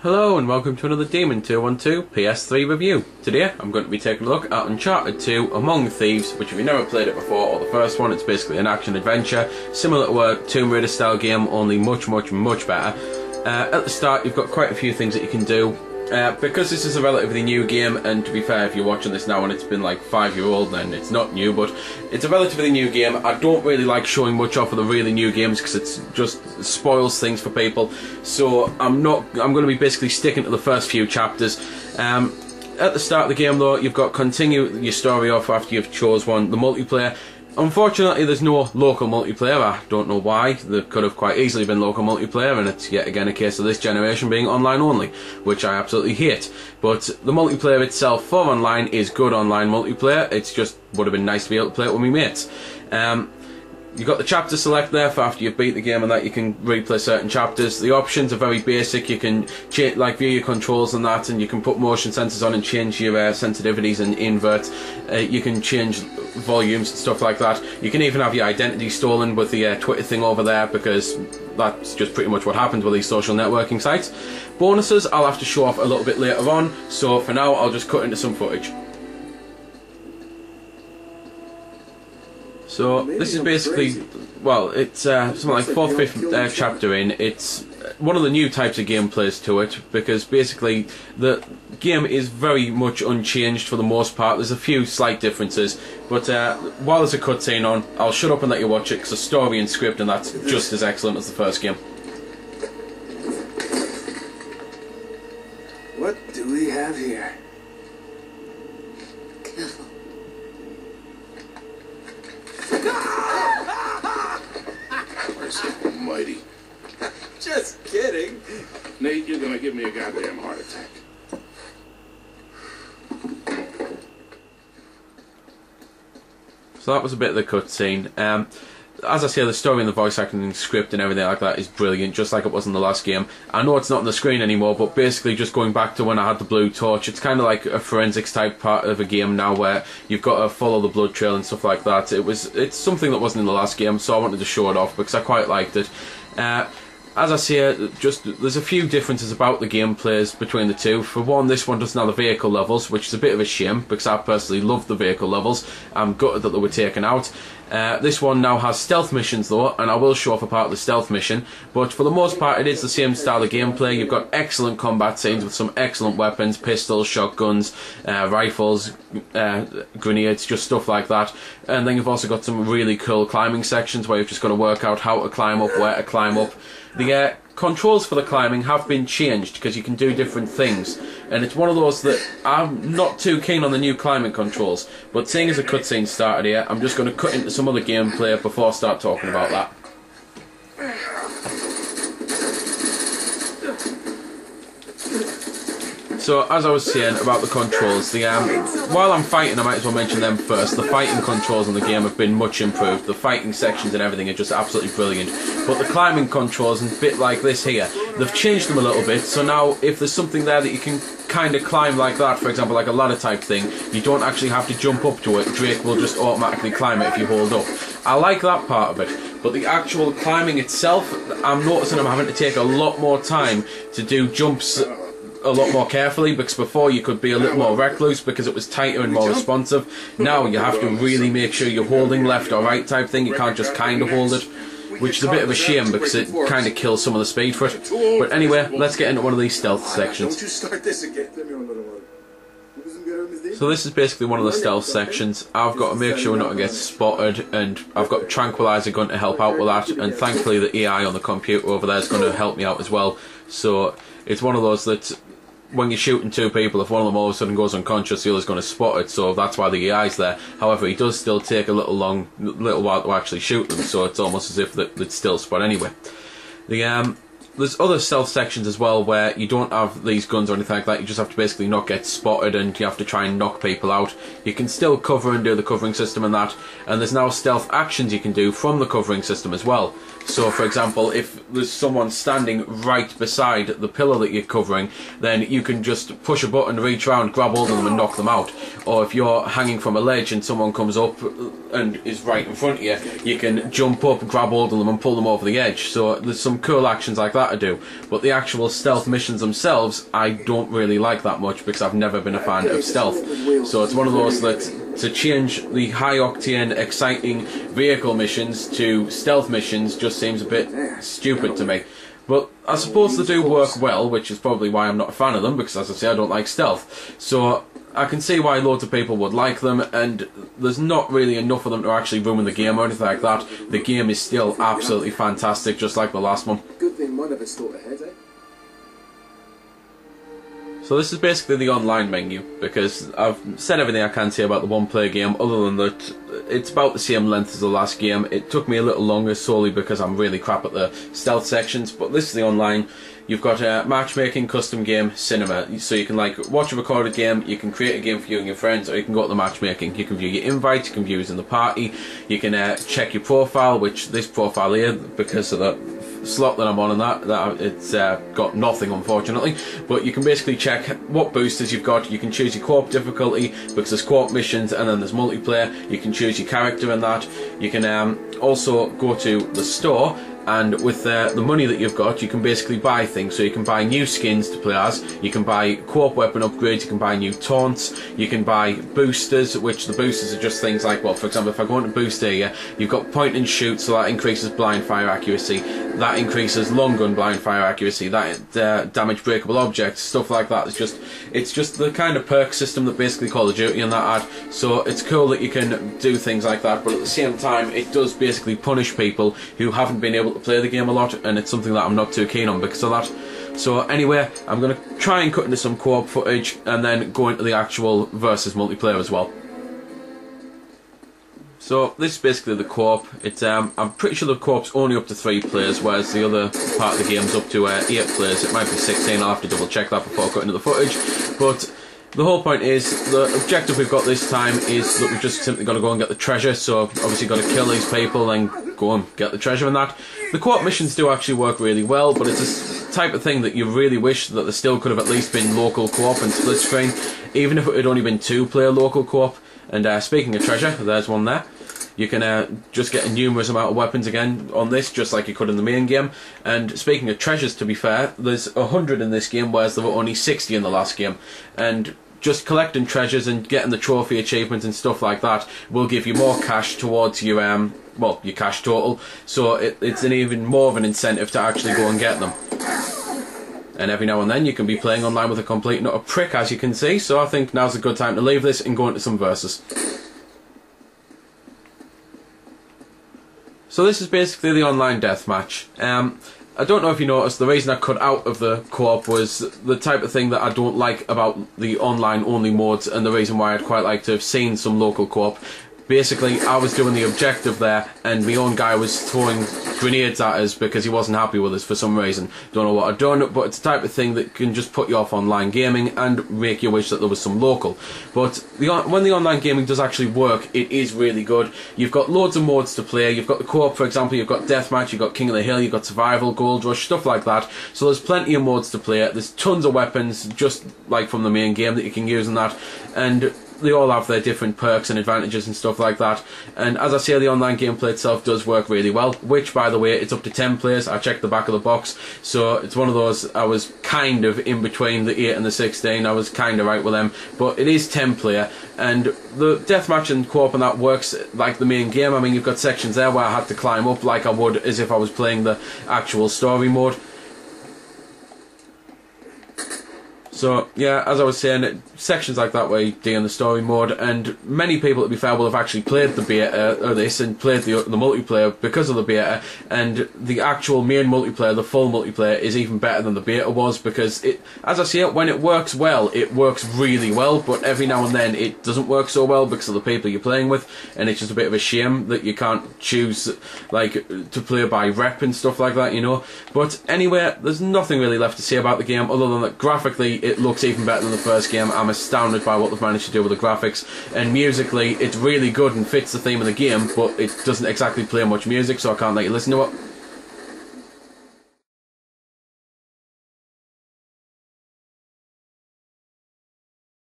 Hello and welcome to another Demon 212 PS3 review. Today I'm going to be taking a look at Uncharted 2 Among Thieves, which if you've never played it before, or the first one, it's basically an action adventure, similar to a Tomb Raider style game, only much better. At the start you've got quite a few things that you can do. Because this is a relatively new game, and to be fair, if you're watching this now and it's been like 5-year-old, then it's not new, but it's a relatively new game. I don't really like showing much off of the really new games because it just spoils things for people. So I'm going to be basically sticking to the first few chapters. At the start of the game though, you've got continue your story off after you've chose one, the multiplayer. Unfortunately, there's no local multiplayer. I don't know why. There could have quite easily been local multiplayer, and it's yet again a case of this generation being online only, which I absolutely hate. But the multiplayer itself for online is good online multiplayer. It's just would have been nice to be able to play it with my mates. You've got the chapter select there for after you've beat the game, and that you can replay certain chapters. The options are very basic. You can view your controls and that, and you can put motion sensors on and change your sensitivities and invert. You can change volumes and stuff like that. You can even have your identity stolen with the Twitter thing over there, because that's just pretty much what happens with these social networking sites. Bonuses I'll have to show off a little bit later on, so for now I'll just cut into some footage. So this is basically, well, it's something like 4th, 5th chapter in. It's one of the new types of gameplays to it, because basically the game is very much unchanged for the most part. There's a few slight differences, but while there's a cutscene on, I'll shut up and let you watch it, because the story and script and that's just as excellent as the first game. What do we have here? Almighty. Just kidding. Nate, you're gonna give me a goddamn heart attack. So that was a bit of the cutscene. As I say, the story and the voice acting and script and everything like that is brilliant, just like it was in the last game. I know it's not on the screen anymore, but basically just going back to when I had the blue torch, it's kind of like a forensics type part of a game now, where you've got to follow the blood trail and stuff like that. It's something that wasn't in the last game, so I wanted to show it off because I quite liked it. As I say, there's a few differences about the gameplays between the two. For one, this one doesn't have the vehicle levels, which is a bit of a shame, because I personally love the vehicle levels. I'm gutted that they were taken out. This one now has stealth missions though, and I will show off a part of the stealth mission, but for the most part it is the same style of gameplay. You've got excellent combat scenes with some excellent weapons, pistols, shotguns, rifles, grenades, just stuff like that. And then you've also got some really cool climbing sections where you've just got to work out how to climb up, where to climb up. The controls for the climbing have been changed because you can do different things, and it's one of those that I'm not too keen on the new climbing controls, but seeing as a cutscene started here, I'm just going to cut into some other gameplay before I start talking about that. So, as I was saying about the controls, while I'm fighting, I might as well mention them first. The fighting controls in the game have been much improved. The fighting sections and everything are just absolutely brilliant. But the climbing controls, and a bit like this here, they've changed them a little bit. So now, if there's something there that you can kind of climb like that, for example, like a ladder type thing, you don't actually have to jump up to it. Drake will just automatically climb it if you hold up. I like that part of it. But the actual climbing itself, I'm noticing I'm having to take a lot more time to do jumps a lot more carefully, because before you could be a little more recluse because it was tighter and more responsive. Now you have to really make sure you're holding left or right type thing. You can't just kind of hold it, which is a bit of a shame because it kind of kills some of the speed for it. But anyway, let's get into one of these stealth sections. So this is basically one of the stealth sections. I've got to make sure not to get spotted, and I've got a tranquilizer gun to help out with that, and thankfully the AI on the computer over there is going to help me out as well. So it's one of those that when you're shooting two people, if one of them all of a sudden goes unconscious, the other's going to spot it, so that's why the AI's there. However, he does still take a little while to actually shoot them, so it's almost as if they'd still spot anyway. There's other stealth sections as well where you don't have these guns or anything like that. You just have to basically not get spotted, and you have to try and knock people out. You can still cover and do the covering system and that, and there's now stealth actions you can do from the covering system as well. So for example, if there's someone standing right beside the pillar that you're covering, then you can just push a button, reach around, grab hold of them and knock them out. Or if you're hanging from a ledge and someone comes up and is right in front of you, you can jump up, grab hold of them and pull them over the edge. So there's some cool actions like that that to do. But the actual stealth missions themselves, I don't really like that much because I've never been a fan of stealth. So it's one of those that to change the high-octane, exciting vehicle missions to stealth missions just seems a bit stupid to me. But I suppose they do work well, which is probably why I'm not a fan of them, because as I say, I don't like stealth. So I can see why loads of people would like them, and there's not really enough of them to actually ruin the game or anything like that. The game is still absolutely fantastic, just like the last one. Good thing one of us thought ahead, eh? So this is basically the online menu, because I've said everything I can say about the one-player game, other than that it's about the same length as the last game. It took me a little longer solely because I'm really crap at the stealth sections, but this is the online. You've got matchmaking, custom game, cinema, so you can like watch a recorded game, you can create a game for you and your friends, or you can go to the matchmaking. You can view your invites, you can view who's in the party, you can check your profile, which this profile here, because of the slot that I'm on and that it's got nothing unfortunately, but you can basically check what boosters you've got. You can choose your co-op difficulty because there's co-op missions and then there's multiplayer. You can choose your character in that. You can also go to the store, and with the money that you've got, you can basically buy things. So you can buy new skins to play as, you can buy co-op weapon upgrades, you can buy new taunts, you can buy boosters, which the boosters are just things like, well, for example, if I go into booster here, you've got point and shoot, so that increases blind fire accuracy, that increases long gun blind fire accuracy, that damage breakable objects, stuff like that. It's just the kind of perk system that basically Call of Duty and that had. So it's cool that you can do things like that, but at the same time it does basically punish people who haven't been able to play the game a lot, and it's something that I'm not too keen on because of that. So anyway, I'm going to try and cut into some co-op footage and then go into the actual versus multiplayer as well. So this is basically the co-op. It's I'm pretty sure the co-op's only up to 3 players, whereas the other part of the game's up to 8 players. It might be 16. I'll have to double check that before cutting into the footage. But the whole point is, the objective we've got this time is that we've just simply got to go and get the treasure. So obviously got to kill these people and go and get the treasure and that. The co-op missions do actually work really well, but it's a type of thing that you really wish that there still could have at least been local co-op and split screen, even if it had only been 2-player local co-op. And speaking of treasure, there's one there. You can just get a numerous amount of weapons again on this, just like you could in the main game. And speaking of treasures, to be fair, there's 100 in this game, whereas there were only 60 in the last game. And just collecting treasures and getting the trophy achievements and stuff like that will give you more cash towards your well, your cash total. So it's an even more of an incentive to actually go and get them. And every now and then you can be playing online with a complete and utter prick, as you can see. So I think now's a good time to leave this and go into some verses. So this is basically the online deathmatch. I don't know if you noticed, the reason I cut out of the co-op was the type of thing that I don't like about the online only modes, and the reason why I'd quite like to have seen some local co-op. Basically, I was doing the objective there, and my own guy was throwing grenades at us because he wasn't happy with us for some reason. Don't know what I'd done, but it's the type of thing that can just put you off online gaming and make you wish that there was some local. But when the online gaming does actually work, it is really good. You've got loads of modes to play. You've got the co-op, for example, you've got Deathmatch, you've got King of the Hill, you've got Survival, Gold Rush, stuff like that. So there's plenty of modes to play. There's tons of weapons, just like from the main game, that you can use and that. And they all have their different perks and advantages and stuff like that. And as I say, the online gameplay itself does work really well, which, by the way, it's up to 10 players. I checked the back of the box, so it's one of those, I was kind of in between the 8 and the 16. I was kind of right with them, but it is 10 player, and the deathmatch and co-op and that works like the main game. I mean, you've got sections there where I had to climb up like I would as if I was playing the actual story mode. So, yeah, as I was saying, sections like that where you do in the story mode, and many people, to be fair, will have actually played the beta of this and played the multiplayer because of the beta, and the actual main multiplayer, the full multiplayer, is even better than the beta was, because it, as I say, when it works well, it works really well, but every now and then it doesn't work so well because of the people you're playing with, and it's just a bit of a shame that you can't choose, like, to play by rep and stuff like that, you know. But anyway, there's nothing really left to say about the game, other than that graphically it looks even better than the first game. I'm astounded by what they've managed to do with the graphics, and musically it's really good and fits the theme of the game, but it doesn't exactly play much music, so I can't let you listen to it.